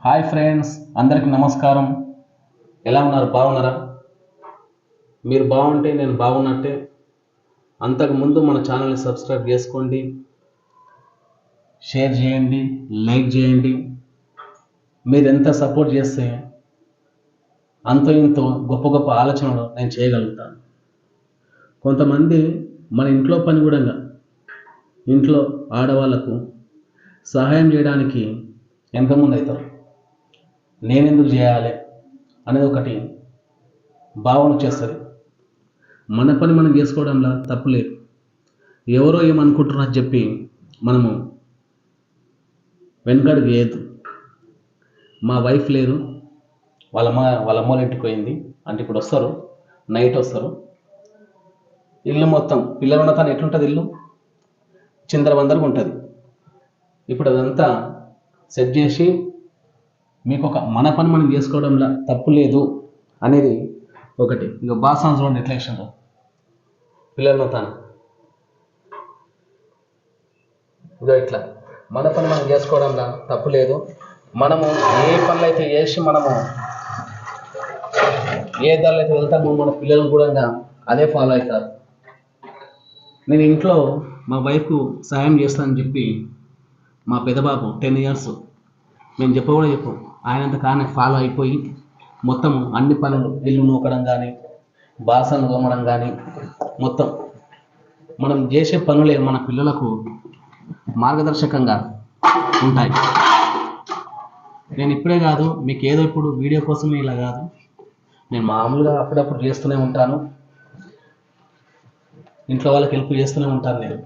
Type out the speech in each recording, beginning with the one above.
Hi friends, అందరికీ నమస్కారం. ఎలా ఉన్నారు? బాగున్నారా? మీరు బాగుంటే నేను బాగున్నట్టే. అంతకుముందు మన ఛానల్ని సబ్స్క్రైబ్ చేసుకోండి, షేర్ చేయండి, లైక్ చేయండి. మీరు ఎంత సపోర్ట్ చేస్తే అంతో ఇంతో గొప్ప గొప్ప ఆలోచనలు నేను చేయగలుగుతాను. కొంతమంది మన ఇంట్లో పని కూడా ఇంట్లో ఆడవాళ్ళకు సహాయం చేయడానికి ఎంతమంది అవుతారు. నేనెందుకు చేయాలి అనేది ఒకటి భావన చేస్తుంది. మన పని మనం చేసుకోవడంలో తప్పులేదు. ఎవరో ఏమనుకుంటున్నారని చెప్పి మనము వెనకడుగు వేయద్దు. మా వైఫ్ లేరు, వాళ్ళ అమ్మోళ్ళ ఇంటికి పోయింది అంటే ఇప్పుడు వస్తారు, నైట్ వస్తారు. ఇల్లు మొత్తం పిల్లలు ఉన్న తను ఎట్లుంటుంది, ఇల్లు చిందరవందరగా ఉంటుంది. ఇప్పుడు అదంతా సెట్ చేసి మీకు ఒక మన పని మనం చేసుకోవడంలో తప్పు లేదు అనేది ఒకటి. ఇక బాసాన్స్ చూడండి ఎట్లా ఇష్టం పిల్లలను తాను ఇదో ఇట్లా మన పని మనం చేసుకోవడంలో తప్పు లేదు. మనము ఏ పనులు అయితే చేసి మనము ఏ దారిలో అయితే వెళ్తామో మన పిల్లలు కూడా అదే ఫాలో అవుతారు. నేను ఇంట్లో మా వైఫ్కు సాయం చేస్తానని చెప్పి మా పెద్దబాబు 10 years మేము చెప్పు ఆయనంత కానీ ఫాలో అయిపోయి మొత్తం అన్ని పనులు, ఇల్లు నూకడం కానీ, బాసనలు తోమడం కానీ, మొత్తం మనం చేసే పనులే మన పిల్లలకు మార్గదర్శకంగా ఉంటాయి. నేను ఇప్పుడే కాదు, మీకు ఏదో ఇప్పుడు వీడియో కోసమే ఇలా కాదు, నేను మామూలుగా అప్పుడప్పుడు చేస్తూనే ఉంటాను. ఇంట్లో వాళ్ళకి హెల్ప్ చేస్తూనే ఉంటాను. నేను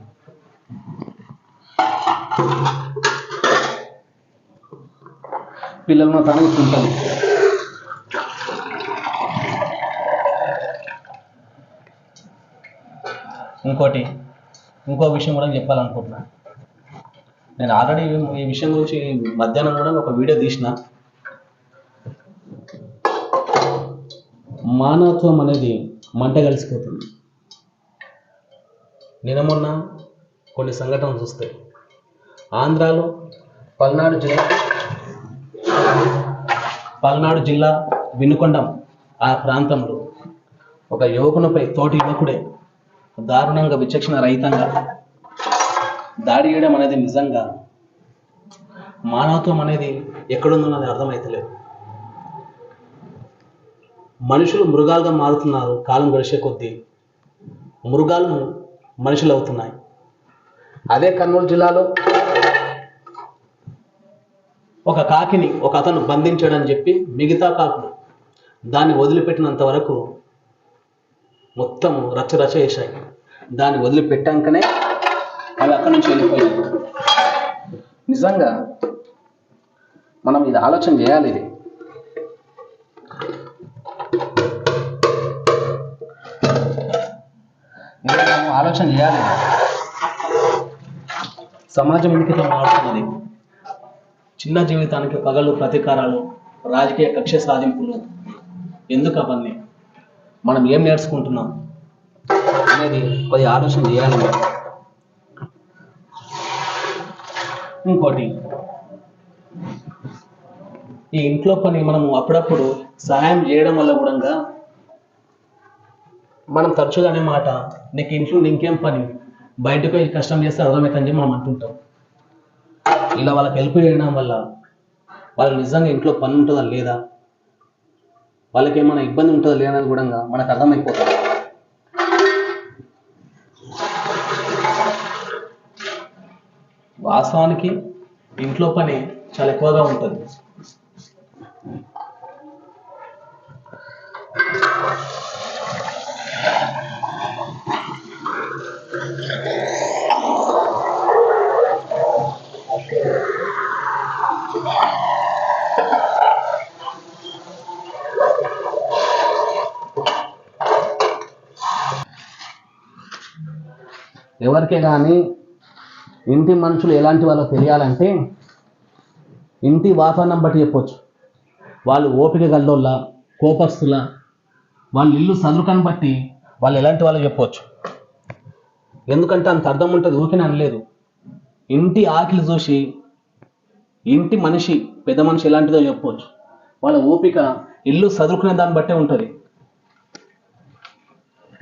పిల్లలను తను ఉంటుంది. ఇంకో విషయం కూడా చెప్పాలనుకుంటున్నాను. నేను ఆల్రెడీ ఈ విషయం గురించి మధ్యాహ్నం కూడా ఒక వీడియో తీసిన. మానవత్వం అనేది మంట కలిసిపోతుంది. నిన్న మొన్న కొన్ని సంఘటనలు చూస్తే ఆంధ్రాలో పల్నాడు జిల్లా వినుకొండం ఆ ప్రాంతంలో ఒక యువకునిపై తోటి యువకుడే దారుణంగా విచక్షణ రహితంగా దాడి చేయడం అనేది నిజంగా మానవత్వం అనేది ఎక్కడుందన్నది అర్థమవుతలేదు. మనుషులు మృగాలుగా మారుతున్నారు. కాలం గడిచే కొద్దీ మృగాలు మనుషులు అవుతున్నాయి. అదే కర్నూలు జిల్లాలో ఒక కాకిని ఒక అతను బంధించాడని చెప్పి మిగతా కాకులు దాన్ని వదిలిపెట్టినంత వరకు మొత్తం రచ్చ చేశాయి. దాన్ని వదిలిపెట్టాకనే అవి అక్కడి నుంచి వెళ్ళిపోయాయి. నిజంగా మనం ఇది ఆలోచన చేయాలి. ఇది మనం ఆలోచన చేయాలి. సమాజం ఎందుకు మారుతున్నది? చిన్న జీవితానికి పగలు ప్రతీకారాలు, రాజకీయ కక్ష సాధింపులు ఎందుకు? అవన్నీ మనం ఏం నేర్చుకుంటున్నాం అనేది కొద్ది ఆలోచన చేయాలి. ఇంకోటి, ఈ ఇంట్లో పని మనము అప్పుడప్పుడు సహాయం చేయడం వల్ల కూడా మనం తరచుగా అనే మాట, నీకు ఇంట్లో ఇంకేం పని, బయటకు పోయి కష్టం చేస్తే అర్థమవుతుందని చెప్పి మనం అంటుంటాం. ఇలా వాళ్ళకి హెల్ప్ చేయడం వల్ల వాళ్ళు నిజంగా ఇంట్లో పని ఉంటుందా లేదా, వాళ్ళకి ఏమైనా ఇబ్బంది ఉంటుందా లేదా అని కూడా మనకు అర్థమైపోతుంది. వాస్తవానికి ఇంట్లో పని చాలా ఎక్కువగా ఉంటుంది. ఎవరికే కానీ ఇంటి మనుషులు ఎలాంటి వాళ్ళో తెలియాలంటే ఇంటి వాతావరణం బట్టి చెప్పొచ్చు. వాళ్ళు ఓపిక గల్లోళ్ళ, కోపస్తుల, వాళ్ళ ఇల్లు సదురుకని బట్టి వాళ్ళు ఎలాంటి వాళ్ళు చెప్పవచ్చు. ఎందుకంటే అంత అర్థం ఉంటుంది. ఊరికే అనలేదు. ఇంటి ఆకిలి చూసి ఇంటి మనిషి పెద్ద మనిషి ఎలాంటిదో చెప్పవచ్చు. వాళ్ళ ఓపిక ఇల్లు చదువుకునే దాన్ని బట్టే ఉంటుంది.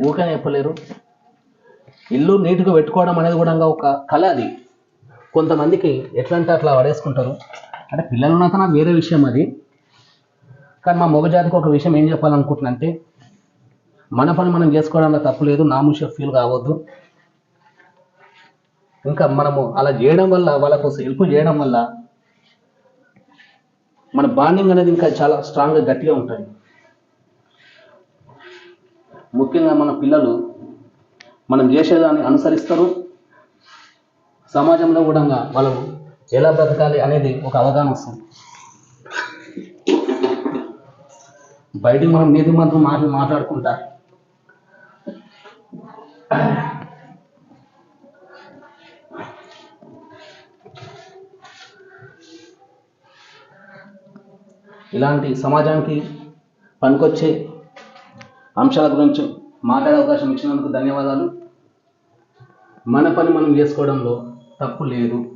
ఊరికనే చెప్పలేరు. ఇల్లు నీట్గా పెట్టుకోవడం అనేది కూడా ఒక కళ. అది కొంతమందికి ఎట్లా అంటే అట్లా పడేసుకుంటారు. అంటే పిల్లలు ఉన్నాక నాకు వేరే విషయం అది. కానీ మా మగజాతికి ఒక విషయం ఏం చెప్పాలనుకుంటున్నా అంటే, మన పని మనం చేసుకోవడంలో తప్పు లేదు, నామూష ఫీల్ కావద్దు. ఇంకా మనము అలా చేయడం వల్ల, వాళ్ళకు హెల్ప్ చేయడం వల్ల మన బాండింగ్ అనేది ఇంకా చాలా స్ట్రాంగ్గా గట్టిగా ఉంటుంది. ముఖ్యంగా మన పిల్లలు మనం చేసేదాన్ని అనుసరిస్తారు. సమాజంలో కూడా వాళ్ళు ఎలా బ్రతకాలి అనేది ఒక అవగాహన వస్తుంది. బయటికి మనం నీతి మంత్రం మాట్లాడుకుంటా ఇలాంటి సమాజానికి పనికొచ్చే అంశాల గురించి మాట్లాడే అవకాశం ఇచ్చినందుకు ధన్యవాదాలు. మన పని మనం చేసుకోవడంలో తప్పు లేదు.